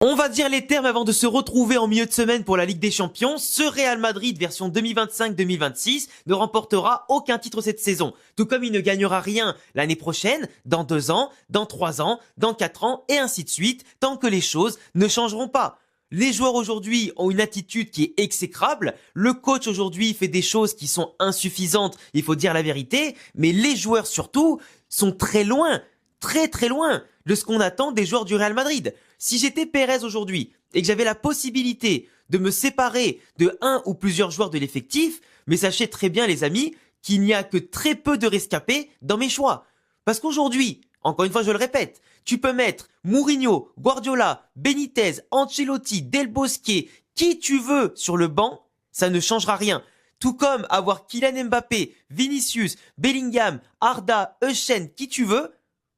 On va dire les termes avant de se retrouver en milieu de semaine pour la Ligue des Champions. Ce Real Madrid version 2025-2026 ne remportera aucun titre cette saison. Tout comme il ne gagnera rien l'année prochaine, dans 2 ans, dans 3 ans, dans 4 ans et ainsi de suite, tant que les choses ne changeront pas. Les joueurs aujourd'hui ont une attitude qui est exécrable. Le coach aujourd'hui fait des choses qui sont insuffisantes, il faut dire la vérité. Mais les joueurs surtout sont très loin, très loin de ce qu'on attend des joueurs du Real Madrid. Si j'étais Pérez aujourd'hui et que j'avais la possibilité de me séparer de un ou plusieurs joueurs de l'effectif, mais sachez très bien les amis qu'il n'y a que très peu de rescapés dans mes choix. Parce qu'aujourd'hui, encore une fois je le répète, tu peux mettre Mourinho, Guardiola, Benitez, Ancelotti, Del Bosque, qui tu veux sur le banc, ça ne changera rien. Tout comme avoir Kylian Mbappé, Vinicius, Bellingham, Arda, Euchen, qui tu veux,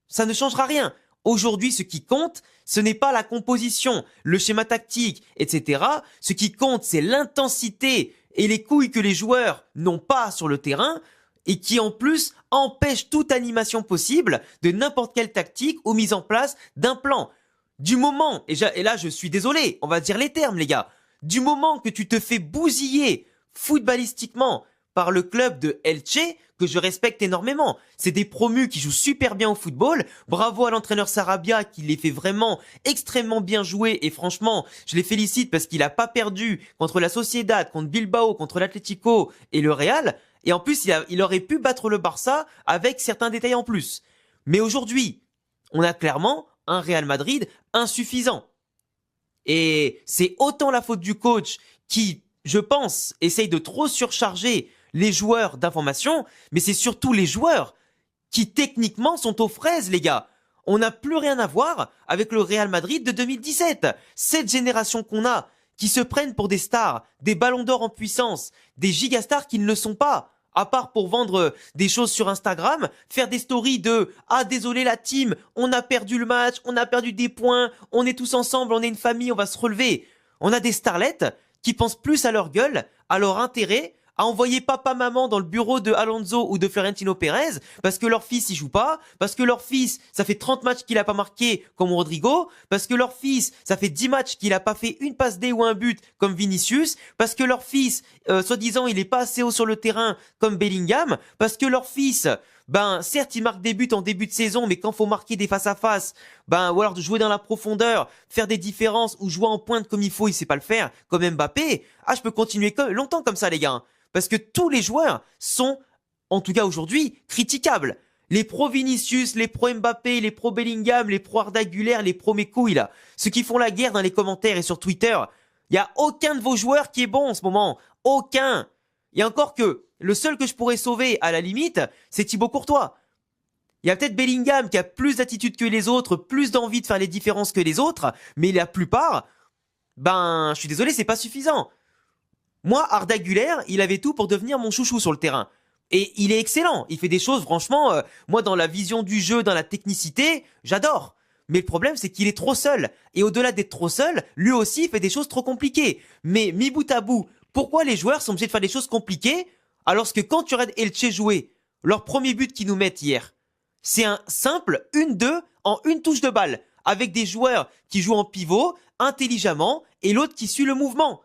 ça ne changera rien. Aujourd'hui, ce qui compte, ce n'est pas la composition, le schéma tactique, etc. Ce qui compte, c'est l'intensité et les couilles que les joueurs n'ont pas sur le terrain et qui en plus empêchent toute animation possible de n'importe quelle tactique ou mise en place d'un plan. Du moment, et là je suis désolé, on va dire les termes les gars, du moment que tu te fais bousiller footballistiquement par le club de Elche, que je respecte énormément. C'est des promus qui jouent super bien au football. Bravo à l'entraîneur Sarabia qui les fait vraiment extrêmement bien jouer et franchement, je les félicite parce qu'il a pas perdu contre la Sociedad, contre Bilbao, contre l'Atlético et le Real. Et en plus, il aurait pu battre le Barça avec certains détails en plus. Mais aujourd'hui, on a clairement un Real Madrid insuffisant. Et c'est autant la faute du coach qui, je pense, essaye de trop surcharger les joueurs d'information, mais c'est surtout les joueurs qui techniquement sont aux fraises, les gars. On n'a plus rien à voir avec le Real Madrid de 2017. Cette génération qu'on a, qui se prennent pour des stars, des ballons d'or en puissance, des gigastars qui ne le sont pas. À part pour vendre des choses sur Instagram, faire des stories de « Ah désolé la team, on a perdu le match, on a perdu des points, on est tous ensemble, on est une famille, on va se relever ». On a des starlettes qui pensent plus à leur gueule, à leur intérêt, à envoyer papa-maman dans le bureau de Alonso ou de Florentino Pérez parce que leur fils il joue pas, parce que leur fils ça fait 30 matchs qu'il a pas marqué comme Rodrigo, parce que leur fils ça fait 10 matchs qu'il a pas fait une passe D ou un but comme Vinicius, parce que leur fils soi-disant il est pas assez haut sur le terrain comme Bellingham, parce que leur fils certes il marque des buts en début de saison mais quand faut marquer des face à face, ou alors de jouer dans la profondeur, faire des différences ou jouer en pointe comme il faut, il sait pas le faire comme Mbappé. Ah, je peux continuer longtemps comme ça les gars. Parce que tous les joueurs sont, en tout cas aujourd'hui, critiquables. Les pro Vinicius, les pro Mbappé, les pro Bellingham, les pro Arda Güler, les pro mes couilles là. Ceux qui font la guerre dans les commentaires et sur Twitter. Il y a aucun de vos joueurs qui est bon en ce moment. Aucun. Et encore que, le seul que je pourrais sauver à la limite, c'est Thibaut Courtois. Il y a peut-être Bellingham qui a plus d'attitude que les autres, plus d'envie de faire les différences que les autres, mais la plupart, je suis désolé, c'est pas suffisant. Moi, Arda Güler, il avait tout pour devenir mon chouchou sur le terrain. Et il est excellent. Il fait des choses, franchement, moi, dans la vision du jeu, dans la technicité, j'adore. Mais le problème, c'est qu'il est trop seul. Et au-delà d'être trop seul, lui aussi fait des choses trop compliquées. Mais mi bout à bout, pourquoi les joueurs sont obligés de faire des choses compliquées alors que quand tu regardes Elche jouer, leur premier but qu'ils nous mettent hier, c'est un simple 1-2 en une touche de balle, avec des joueurs qui jouent en pivot, intelligemment, et l'autre qui suit le mouvement.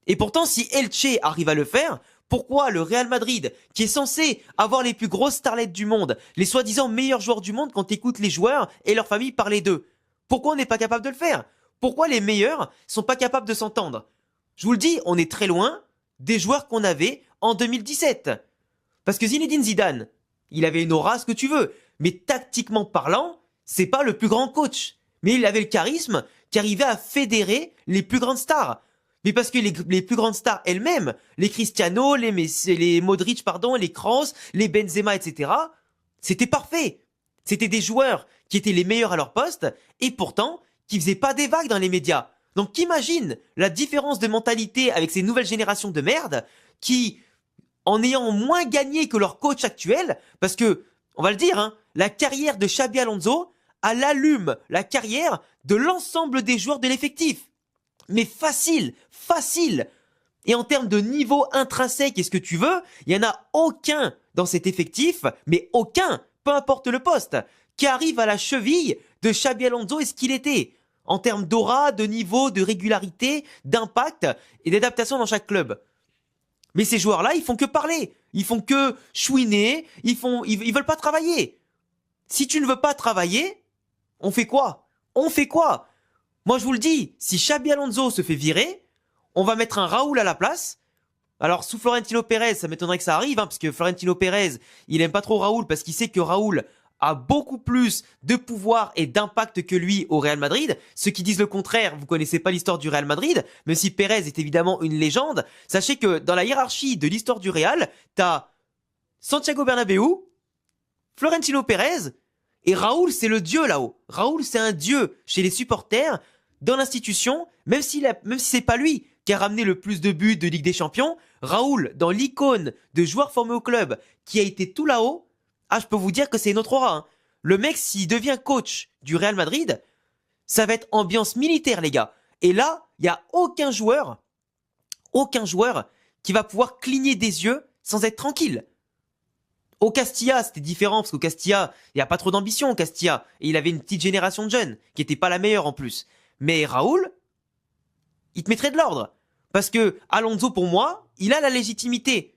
Et pourtant, si Elche arrive à le faire, pourquoi le Real Madrid, qui est censé avoir les plus grosses starlettes du monde, les soi-disant meilleurs joueurs du monde quand t'écoutes les joueurs et leur famille parler d'eux, pourquoi on n'est pas capable de le faire? Pourquoi les meilleurs sont pas capables de s'entendre? Je vous le dis, on est très loin des joueurs qu'on avait en 2017. Parce que Zinedine Zidane, il avait une aura, ce que tu veux, mais tactiquement parlant, c'est pas le plus grand coach. Mais il avait le charisme qui arrivait à fédérer les plus grandes stars. Mais parce que les plus grandes stars elles-mêmes, les Cristiano, les Messi, les Modric, les Kroos, les Benzema, etc., c'était parfait. C'était des joueurs qui étaient les meilleurs à leur poste et pourtant qui faisaient pas des vagues dans les médias. Donc imagine la différence de mentalité avec ces nouvelles générations de merde qui, en ayant moins gagné que leur coach actuel, parce que, on va le dire, la carrière de Xabi Alonso, elle allume la carrière de l'ensemble des joueurs de l'effectif. Mais facile. Et en termes de niveau intrinsèque et ce que tu veux, il y en a aucun dans cet effectif, mais aucun, peu importe le poste, qui arrive à la cheville de Xabi Alonso et ce qu'il était. en termes d'aura, de niveau, de régularité, d'impact et d'adaptation dans chaque club. Mais ces joueurs-là, ils font que parler. Ils font que chouiner. Ils veulent pas travailler. Si tu ne veux pas travailler, on fait quoi? On fait quoi? Moi, je vous le dis, si Xabi Alonso se fait virer, on va mettre un Raúl à la place. Alors, sous Florentino Pérez, ça m'étonnerait que ça arrive, parce que Florentino Pérez, il aime pas trop Raúl, parce qu'il sait que Raúl a beaucoup plus de pouvoir et d'impact que lui au Real Madrid. Ceux qui disent le contraire, vous connaissez pas l'histoire du Real Madrid, même si Pérez est évidemment une légende. Sachez que dans la hiérarchie de l'histoire du Real, t'as Santiago Bernabéu, Florentino Pérez, et Raúl, c'est le dieu là-haut. Raúl, c'est un dieu chez les supporters, dans l'institution, même si c'est pas lui qui a ramené le plus de buts de Ligue des Champions, Raúl, dans l'icône de joueurs formés au club, qui a été tout là-haut, je peux vous dire que c'est une autre aura. Hein. Le mec, s'il devient coach du Real Madrid, ça va être ambiance militaire, les gars. Et là, il n'y a aucun joueur qui va pouvoir cligner des yeux sans être tranquille. Au Castilla, c'était différent, parce qu'au Castilla, il n'y a pas trop d'ambition au Castilla. Et il avait une petite génération de jeunes, qui n'était pas la meilleure en plus. Mais Raúl, il te mettrait de l'ordre. Parce que Alonso, pour moi, il a la légitimité.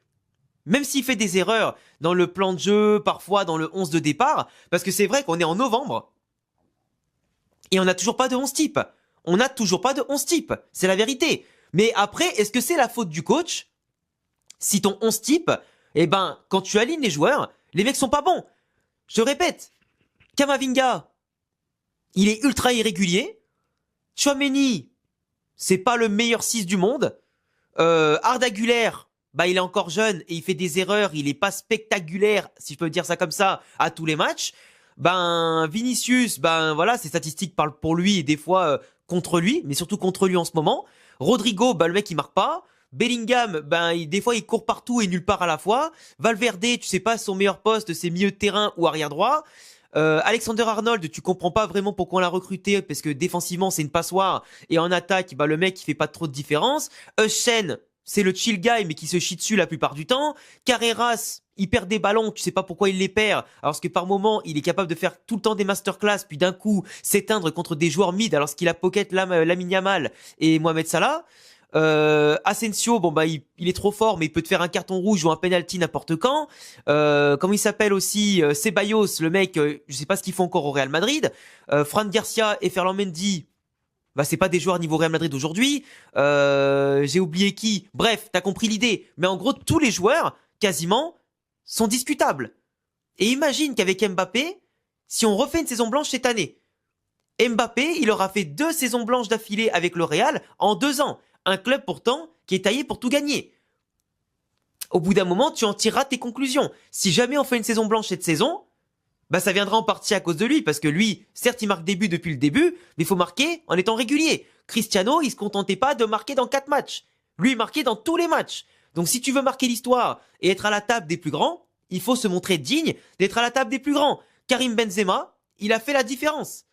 Même s'il fait des erreurs dans le plan de jeu, parfois dans le 11 de départ, parce que c'est vrai qu'on est en novembre, et on n'a toujours pas de 11 type. On n'a toujours pas de 11 type. C'est la vérité. Mais après, est-ce que c'est la faute du coach? Si ton 11 type, quand tu alignes les joueurs, les mecs sont pas bons. Je te répète, Camavinga, il est ultra irrégulier. Tchouaméni, c'est pas le meilleur 6 du monde. Arda Güler, il est encore jeune et il fait des erreurs, il est pas spectaculaire, si je peux dire ça comme ça, à tous les matchs. Vinicius, voilà, ses statistiques parlent pour lui et des fois contre lui, mais surtout contre lui en ce moment. Rodrigo, le mec il marque pas. Bellingham, des fois il court partout et nulle part à la fois. Valverde, tu sais pas son meilleur poste, c'est milieu de terrain ou arrière droit. Alexander Arnold, tu comprends pas vraiment pourquoi on l'a recruté, parce que défensivement c'est une passoire et en attaque, le mec il fait pas trop de différence. Eushen, c'est le chill guy mais qui se chie dessus la plupart du temps. Carreras, il perd des ballons, tu sais pas pourquoi il les perd, alors que par moment il est capable de faire tout le temps des masterclass, puis d'un coup s'éteindre contre des joueurs mid alors qu'il a pocket Lamine Yamal et Mohamed Salah. Asensio, il est trop fort, mais il peut te faire un carton rouge ou un penalty n'importe quand. Comment il s'appelle aussi, Ceballos, le mec, je sais pas ce qu'ils font encore au Real Madrid. Fran Garcia et Ferland Mendy, c'est pas des joueurs niveau Real Madrid aujourd'hui. J'ai oublié qui. Bref, t'as compris l'idée. Mais en gros, tous les joueurs, quasiment, sont discutables. Et imagine qu'avec Mbappé, si on refait une saison blanche cette année, Mbappé, il aura fait 2 saisons blanches d'affilée avec le Real en 2 ans. Un club pourtant qui est taillé pour tout gagner. Au bout d'un moment, tu en tireras tes conclusions. Si jamais on fait une saison blanche cette saison, ça viendra en partie à cause de lui, parce que lui, certes, il marque des buts depuis le début, mais il faut marquer en étant régulier. Cristiano, il se contentait pas de marquer dans 4 matchs. Lui, il marquait dans tous les matchs. Donc si tu veux marquer l'histoire et être à la table des plus grands, il faut se montrer digne d'être à la table des plus grands. Karim Benzema, il a fait la différence.